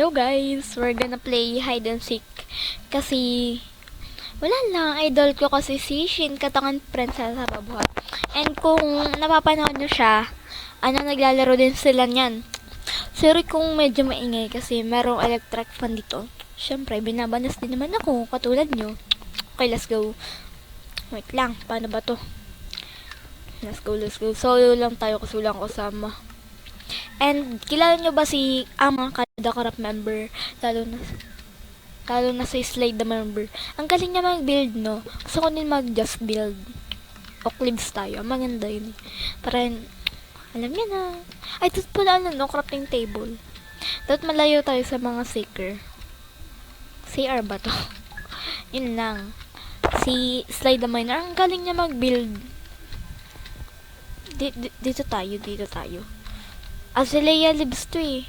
Hello guys, we're gonna play hide and seek kasi wala lang, idol ko kasi si Shin Katangan Prinsesa Babuhat. And kung napapanood nyo siya, naglalaro din sila niyan. Sorry kung medyo maingay kasi merong electric fan dito. Syempre, binabanas din naman ako katulad nyo. Okay, let's go. Wait lang, paano ba to? Let's go. Solo lang tayo kasi walang kasama. And kilala nyo ba si mga kada-karap member, lalo na sa slide the member. Ang galing niya mag-build, no? Gusto ko din mag-just build. O clips tayo. Maganda yun. Para, alam niya na. Ay, ito pala no? Crafting table. Dapat malayo tayo sa mga seeker. CR ba to? Yun lang. Si slide the miner, ang galing niya mag-build. Dito tayo. Azalea lives to eh.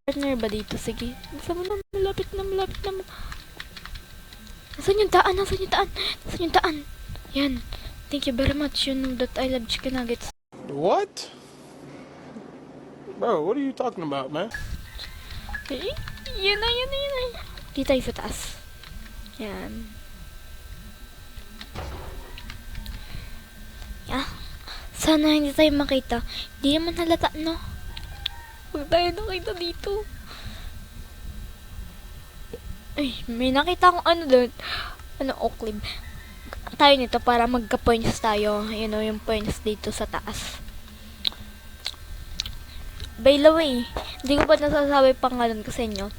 Partner ba dito? Sige. Malapit na. Nasaan yung daan? Yan. Thank you very much. You know that I love chicken nuggets. What? Bro, what are you talking about, man? Eh, yun na. Dito tayo sa taas. Yan. Sana hindi tayo makita. Hindi naman halata, no? Huwag tayo nakita dito. Ay, may nakita akong doon. Oaklib. Tayo nito para magka-points tayo. You know, yung points dito sa taas. By the way, hindi ko ba nasasabi pangalan ko sa inyo?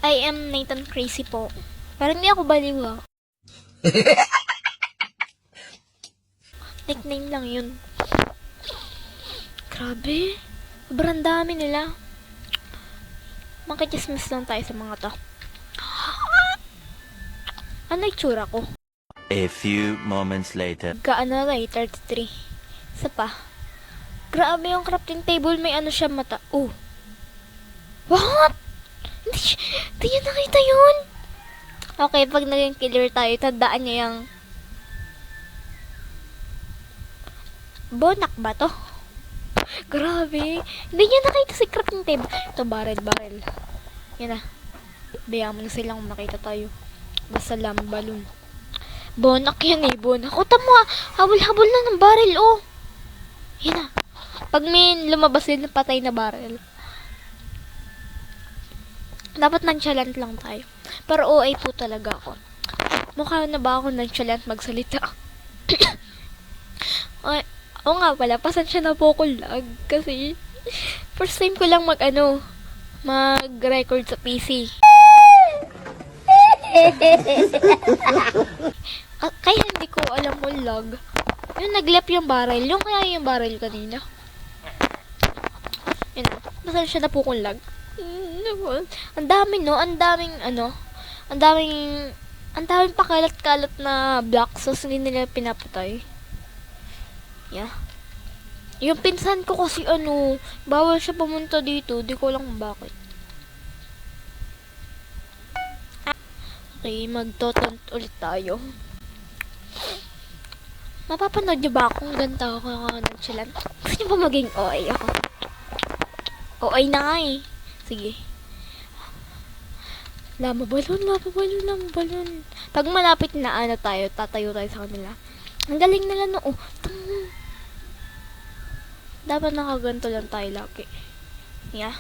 I am Nathan Crazy po. Parang hindi ako baliw ah. Nickname lang yun. Grabe. Sobrang dami nila. Makichismis lang tayo sa mga to. Ano itsura ko? A few moments later. 33. Isa pa. Grabe yung crafting table. May siya mata. Oh. What? Hindi niya nakita yun. Okay, pag naging killer tayo, tandaan niya yung bonak ba to? Grabe. Hindi niya nakita si crafting table. Ito, barrel. Yan na. Bayaan mo na silang makita tayo. Basta lang, balloon. Bonak yan eh, bonak. O, tama. Habol-habol na ng barrel, oh. Yan na. Pag may lumabas din na patay na barrel. Dapat nonchalant lang tayo. Pero OA po talaga ako. Mukha na ba ako nonchalant magsalita? Ay, oo nga pala, pasensya na po ko lag. Kasi, first time ko lang mag-record sa PC. Kaya hindi ko alam mo lag. Yung naglap yung barrel. Yung kaya yung barrel kanina. Yun na. Pasensya na po kong lag. Ang daming ang daming pakalat-kalat na blocks. So, hindi nila pinapatay. Yeah. Yung pinsan ko kasi bawal siya pumunta dito. Di ko lang bakit. Okay, magtotant ulit tayo. Mapapanood niyo ba akong ganda ako nagchilan? Gusto niyo ba maging OA ako? OA na nga eh. Sige. Lama balon. Pag malapit na tayo, tatayo tayo sa kanila. Ang galing nila no. Dapat nakaganto lang tayo lagi. Yeah.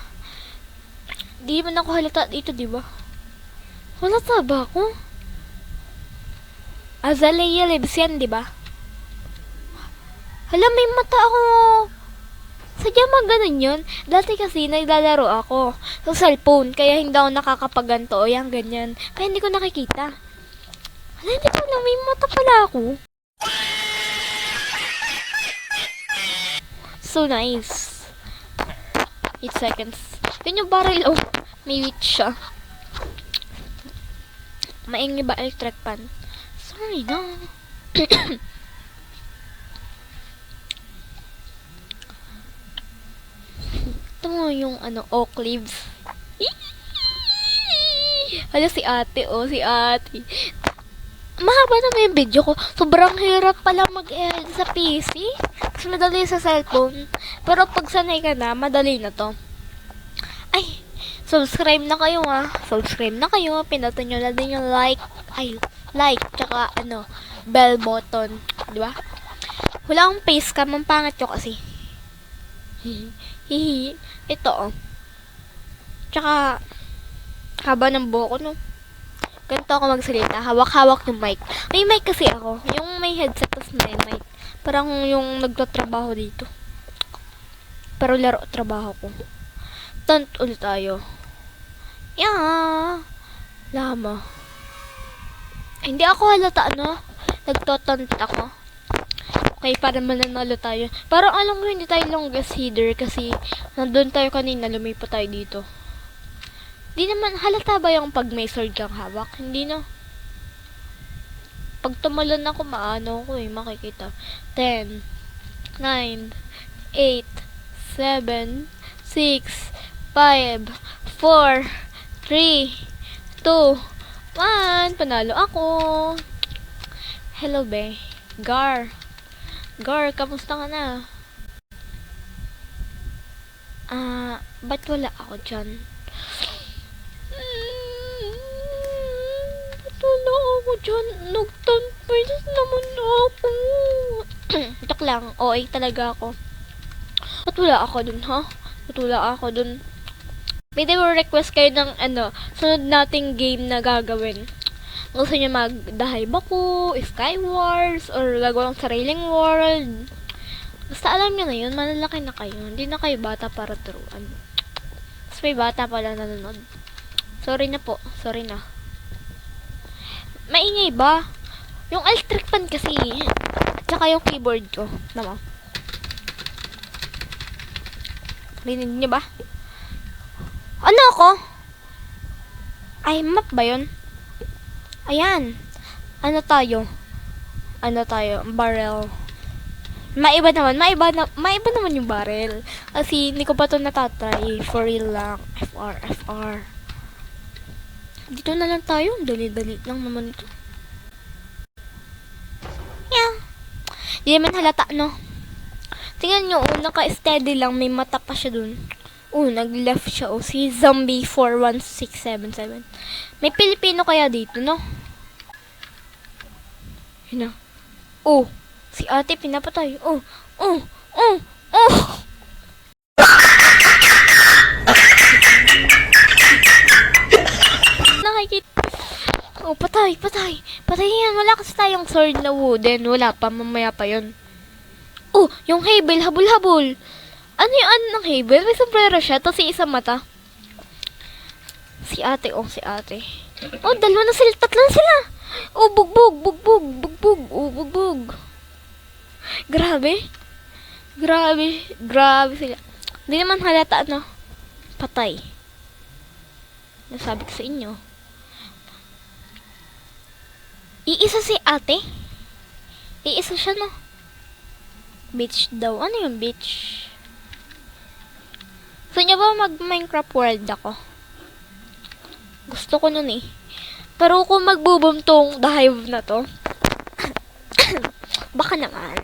Di man ako halata dito, di ba? Halata ba ako? Azalea lives yan, di ba? Hala, may mata ako. Sadya maganon yun. Dati kasi naglalaro ako sa cellphone, kaya hindi ako nakakapaganto o yan, ganyan. Kaya hindi ko nakikita. Hala, hindi ko lang, may mata pala ako. So nice. 8 seconds. Yun yung barrel. Oh, may witch siya. Maingi ba electric pan? Sorry no. Ito mo yung oak leaves. Hala si ate. Mahaba naman yung video ko. Sobrang hirap pala mag-edit sa PC. Mas madali sa cellphone. Pero pag sanay ka na, madali na to. Ay, Subscribe na kayo ha. Subscribe na kayo. Pindutin nyo na din yung like. Ay, like. Tsaka bell button. Di ba? Wala akong face cam. Ang pangat ko kasi. Hihi. Ito Tsaka, haba ng buhok ko, no? Ganito ako magsalita. Hawak-hawak yung mic. May mic kasi ako. Yung may headset tapos may mic. Parang yung nagtatrabaho dito. Pero laro trabaho ko. Tant ulit tayo. Yeah. Lama. Ay, hindi ako halata, nagtotant ako. Okay, para mananalo tayo. Parang alam ko, hindi tayo longest header kasi nandun tayo kanina, lumipat tayo dito. Di naman, halata ba yung pag may sword kang hawak? Hindi, no? Pag tumalon ako, maano ko makikita. 10, 9, 8, 7, 6, 5, 4, 3, 2, 1. Panalo ako. Hello, be. Gar, kamusta ka na? Ba't wala ako dyan? Wala ako dyan. Nagtanpayas naman ako. Tok lang. OA talaga ako. Ba't wala ako dun, ha? Ba't wala ako dun? Pwede mo request kayo ng sunod nating game na gagawin. Gusto nyo mag-Dahay Baku, Skywars, or gagawa ng sariling world. Basta alam nyo na yun, malalaki na kayo. Hindi na kayo bata para turuan. Mas may bata pala nanonood. Sorry na po. Sorry na. Maingay ba? Yung electric fan kasi. At saka yung keyboard ko. Naman. Rinig nyo ba? Ano ako? Ay, map ba yun? Ayan. Ano tayo? Barrel. Maiba naman yung barrel. Kasi hindi ko pa ito natatry. For real lang. FR. Dito na lang tayo. Dali-dali lang naman ito. Yeah. Di naman halata, no? Tingnan nyo, naka-steady lang. May mata pa siya dun. Nag-left siya. Si Zombie 41677. May Pilipino kaya dito, no? Yun na. Si ate pinapatay. Nakikita. Patay. Patay yan. Wala kasi tayong sword na wooden. Wala pa. Mamaya pa yun. Yung Hebel. Habol. Ano yung ng Hebel? May sombrero siya. Tapos si isang mata. Si ate. Dalawa na sila. Tatlo na sila. Bugbog. Grabe sila. Hindi naman halata, patay. Nasabi ko sa inyo. Iisa si ate. Iisa siya, no? Beach daw. Ano yung beach? Gusto niya ba mag-Minecraft world ako? Gusto ko nun eh. Pero kung magbo-boom tong The Hive na to, baka naman.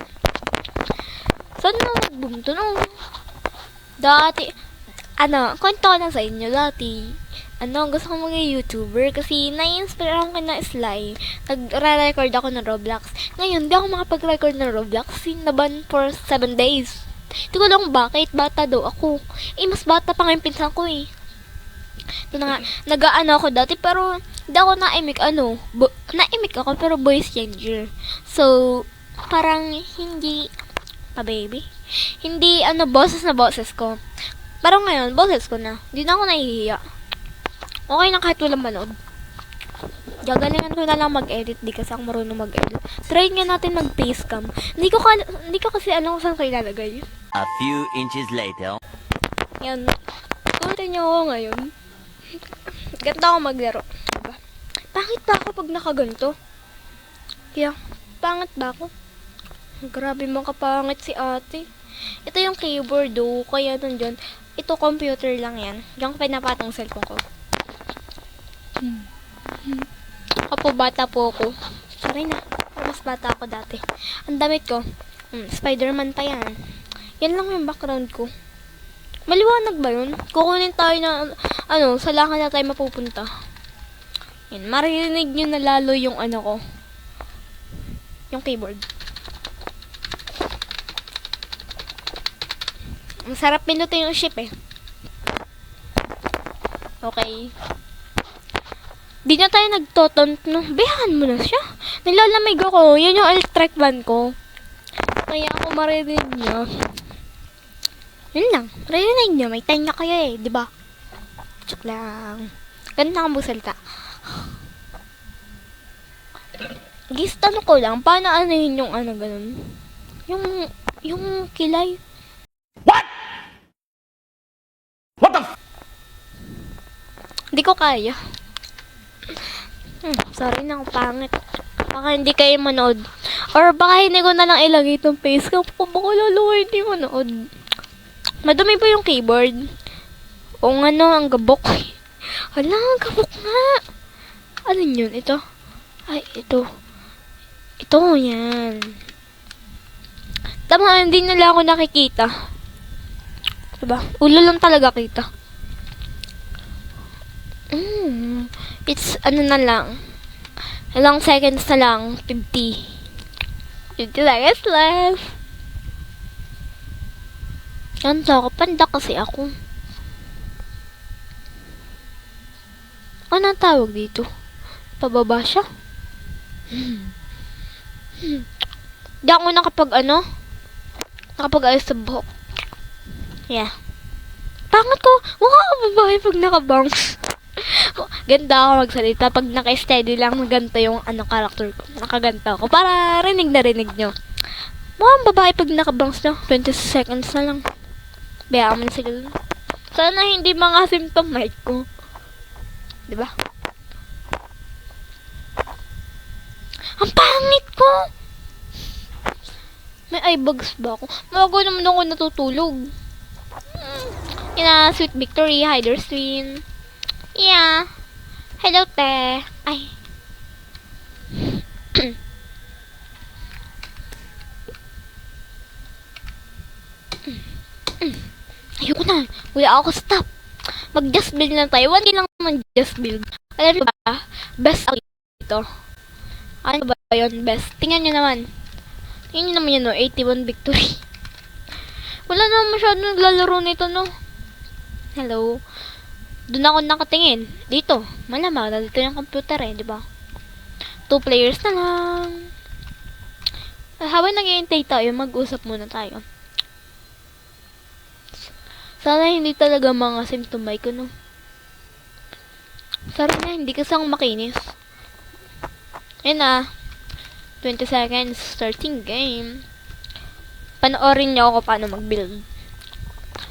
Saan na mag-boom to, no? Dati, kwento ko na sa inyo dati. Gusto ko maging YouTuber kasi na-inspire ako na Sly. Nag-record ako ng Roblox. Ngayon, di ako makapag-record ng Roblox kasi naban for 7 days. Hindi ko lang bakit. Bata daw ako. Mas bata pa nga yung pinsan ko eh. Ito na nga, nag-aano ako dati pero hindi ako naimik naimik ako pero voice changer. So, parang hindi baby. Hindi boses na boses ko. Pero ngayon, boses ko na. Hindi na ako nahihiya. Okay na kahit walang manood. Gagalingan ko na lang mag-edit. Di kasi ako marunong mag-edit. Try nga natin mag-face cam. Hindi ko kasi alam kung saan ko ilalagay. A few inches later. Yan. Tutin niyo ako ngayon. Ganda ako maglaro. Diba? Pangit ba ako pag nakaganto? Yeah. Pangit ba ako? Grabe mo kapangit si ate. Ito yung keyboard kaya nandyan. Ito computer lang yan. Diyan ko pinapatong cellphone ko. Ako bata po ako. Sorry na. Mas bata ako dati. Ang damit ko. Spider-Man pa yan. Yan lang yung background ko. Maliwanag ba yun? Kukunin tayo na sa langan na tayo mapupunta. Yan, maririnig nyo na lalo yung ko. Yung keyboard. Ang sarap pinutin yung ship eh. Okay. Di na tayo nagtotont, no? Bayahan mo na siya. Nilalamig ako. Yan yung electric van ko. Kaya ako maririnig nyo. Yun lang. Maririnig nyo. May time na kayo eh. Diba? Joke lang. Ganun na kang busalita. Guys, tanong ko lang. Paano yun yung ganun? Yung kilay. What? What the f- Hindi ko kaya. Sorry na, pangit. Baka hindi kayo manood. Or baka hindi ko na lang ilagay itong face ko. Baka lalo hindi manood. Madumi pa yung keyboard. O ang gabok. Hala, ang gabok nga. Ano yun? Ito? Ay, ito. Ito, yan. Tama, hindi nila ako nakikita. Diba? Ulo lang talaga kita. It's na lang. Ilang seconds na lang. 50 seconds left. Yan, panda kasi ako. Ano ang tawag dito? Pababa siya? Di ako nakapag-ayos sa buhok. Yeah. Pangat ko. Mukha ako babae pag nakabangs. Ganda ako magsalita. Pag naka-steady lang, ganito yung character ko. Nakaganto ako. Para rinig na rinig nyo. Mukhang babae pag nakabangs nyo. 20 seconds na lang. Bayaan mo na sila. Sana hindi mga symptom mic ko. Diba? Ang pangit ko! May eye bags ba ako? Mago naman ako natutulog. Sweet Victory, Hyderswin. Yeah. Hello, te. Ay. Ayoko na. Wala ako stop. Mag-just build na tayo. Hindi lang naman just build. Alam niyo ba? Best ako dito. Ano ba yun? Best. Tingnan nyo naman. Tingnan nyo naman yun, no? 81 victory. Wala naman masyado naglalaro nito, no? Hello. Doon ako nakatingin. Dito. Malamang. Dito yung computer eh, di ba? 2 players na lang. Habang nag-iintay tayo, mag-usap muna tayo. Sana hindi talaga mga symptomay ko, no? Sorry na, hindi kasang makinis. Ayun na. 20 seconds. Starting game. Panoorin niyo ako paano mag-build.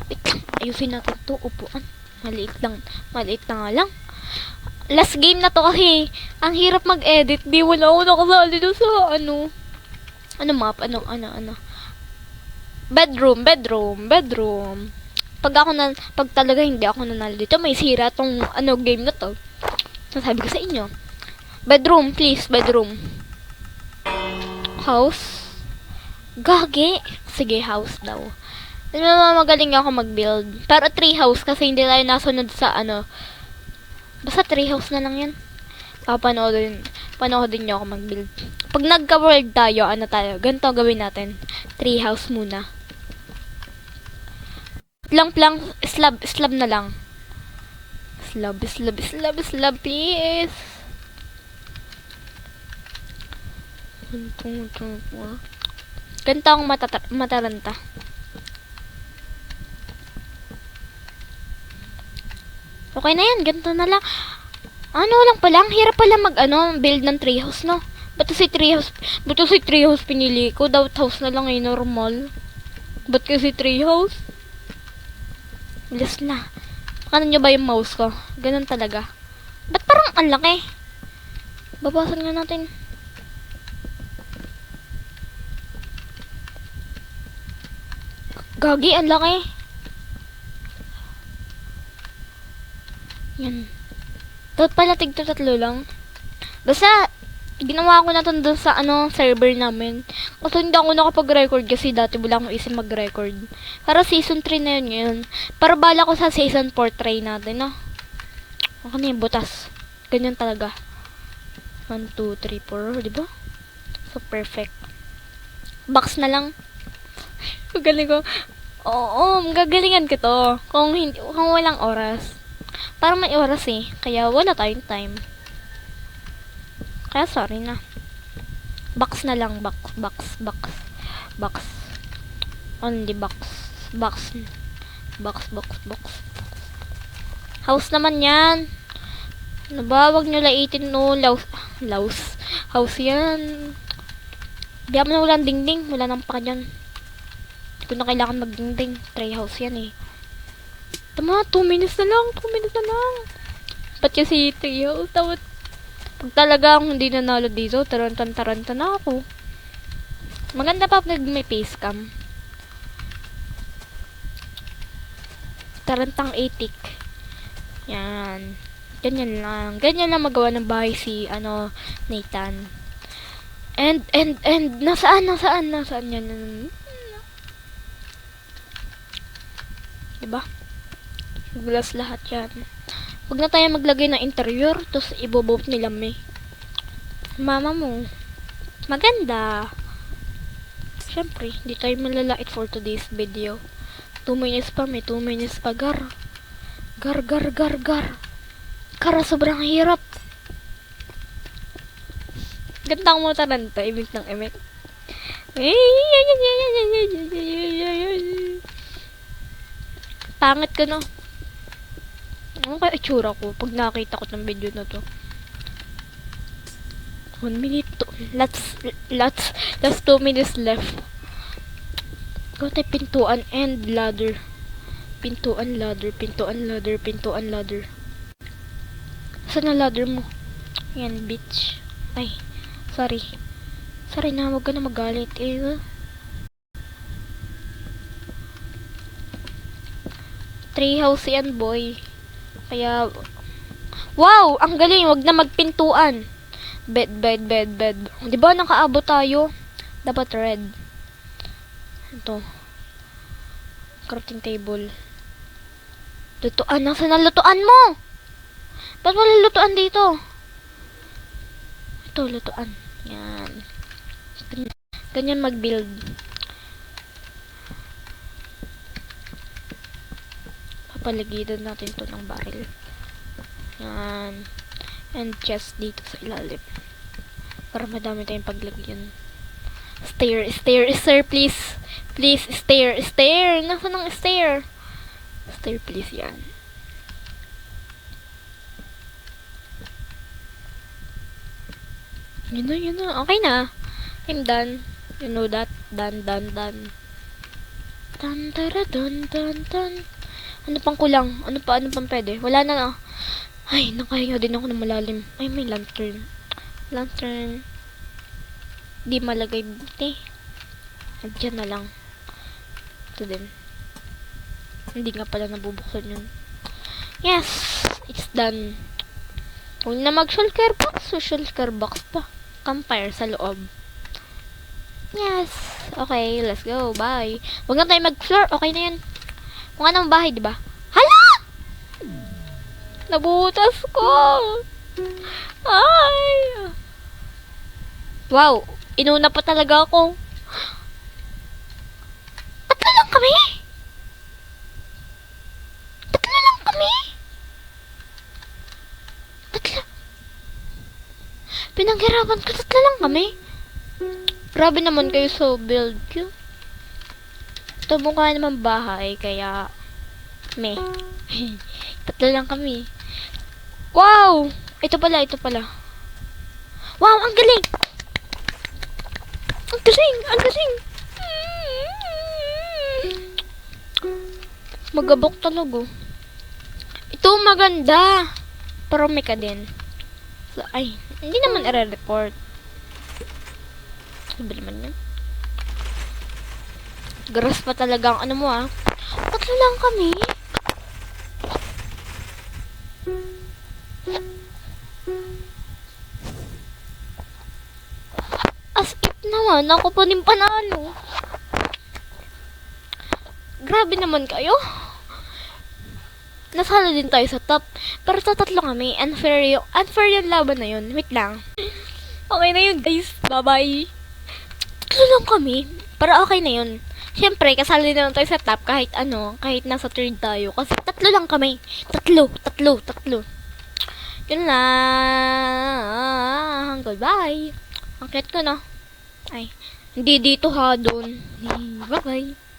Wait lang. Ayusin natin to. Upuan. Maliit lang. Maliit na nga lang. Last game na to kasi. Ang hirap mag-edit. Di wala ako nakasali doon sa map? Bedroom. Pag talaga hindi ako nanalo dito, may sira tong game na to. Sasabi ko sa inyo. Bedroom, please, bedroom. House. Gagi. Sige, house daw. Magaling ako mag-build. Pero 3 house kasi hindi tayo nasunod sa Basta 3 house na lang yan. Panoodin nyo ako mag-build. Pag nagka-world tayo, ganito gawin natin. 3 house muna. Lang, slab na lang. Slab, please. Ganito akong mataranta. Okay na yan, ganito na lang. Lang pala, ang hirap pala build ng treehouse, no? Ba't si treehouse pinili ko? Doubt house na lang normal. Ba't kasi treehouse? Bilis na. Ano nyo ba yung mouse ko? Ganun talaga. Ba't parang ang laki? Babasan nga natin. Gagi, ang laki. Yan. Dapat pala tigto-tatlo lang. Basta, ginawa ko na to doon sa server namin. Kasi hindi ako nakapag-record kasi dati wala akong isip mag-record. Para season 3 na yun ngayon. Para bala ko sa season 4 try natin, no? Ako na yung butas. Ganyan talaga. 1, 2, 3, 4. Diba? So, perfect. Box na lang. Magaling ko. Oo, magagalingan ko to. Kung walang oras. Parang may oras eh. Kaya wala tayong time. Kaya sorry na. Box na lang. Box. Only box. Box. House naman yan. Ano ba? Huwag nyo laitin no. House yan. Diyan mo na walang dingding. Wala nang paka dyan. Hindi ko na kailangan magdingding. Try house yan eh. Tama, 2 minutes na lang. Ba't kasi 3 house? Tawad. Pag talagang hindi nanalo dito, taranta na ako. Maganda pa pag may face cam. Tarantang etik. Yan. Ganyan lang magawa ng bahay si, Nathan. And, nasaan yan? Diba? Glass lahat yan. Huwag na tayo maglagay ng interior, tapos ibobot nila may. Mama mo. Maganda. Siyempre, hindi tayo malalait for today's video. 2 minutes pa, may 2 minutes pa, Gar. Kara, sobrang hirap. Ganda mo taranta, imik ng imik. Pangit ka no. Ano kaya itsura ko pag nakita ko ng video na to? 1 minute to. Last 2 minutes left. Ikaw tayo pintuan and ladder. Pintuan ladder. Saan na ladder mo? Yan, bitch. Ay, sorry. Sorry na, huwag ka na magalit. Treehouse yan, boy. Kaya, wow! Ang galing, wag na magpintuan. Bed. Di ba nakaabot tayo? Dapat red. Ito. Crafting table. Lutuan. Nasaan ang lutuan mo? Ba't wala lutuan dito? Ito, lutuan. Yan. Ganyan mag-build. Papaligidan natin to ng barrel. Yan. And chest dito sa ilalim. Para madami tayong paglagyan. Stair, please. Please, stair. Nasaan ang stair? Stair, please, yan. Yun na. Okay na. I'm done. You know that. Done. Dun. Ano pang kulang? Ano pang pwede? Wala na. Ay, nakahinga din ako ng malalim. Ay, may lantern. Di malagay buti. Diyan na lang. Ito din. Hindi nga pala nabubuksan yun. Yes! It's done. Huwag na mag-shulker box. Shulker box pa. Campfire sa loob. Yes! Okay, let's go. Bye. Huwag na tayo mag-floor. Okay na yan. Kung anong bahay, diba? Hala! Nabutas ko! Ay! Wow! Inuna pa talaga ako. Tatlo lang kami? Pinaghirapan ko, 3 lang kami. Grabe naman kayo sa build ko. Ito mukha naman bahay, kaya 3 lang kami. Wow! Ito pala. Wow, ang galing! Ang galing! Magabok talaga. Ito maganda. Pero may ka din. So, ay, hindi naman i-report. Sabi naman yun. Grass pa talaga ang ano mo 3 lang kami. As if naman, ako pa din panalo. Grabe naman kayo. nasalo din tayo sa top. Pero sa tatlo kami, unfair yung laban na yun. Wait lang. Okay na yun, guys. Bye-bye. Tatlo lang kami. Pero okay na yun. Siyempre, kasali naman tayo sa top kahit kahit nasa third tayo. Kasi tatlo lang kami. Tatlo. Yun lang. Goodbye. Ang cute ko, no? Ay, hindi dito ha, doon. Bye-bye.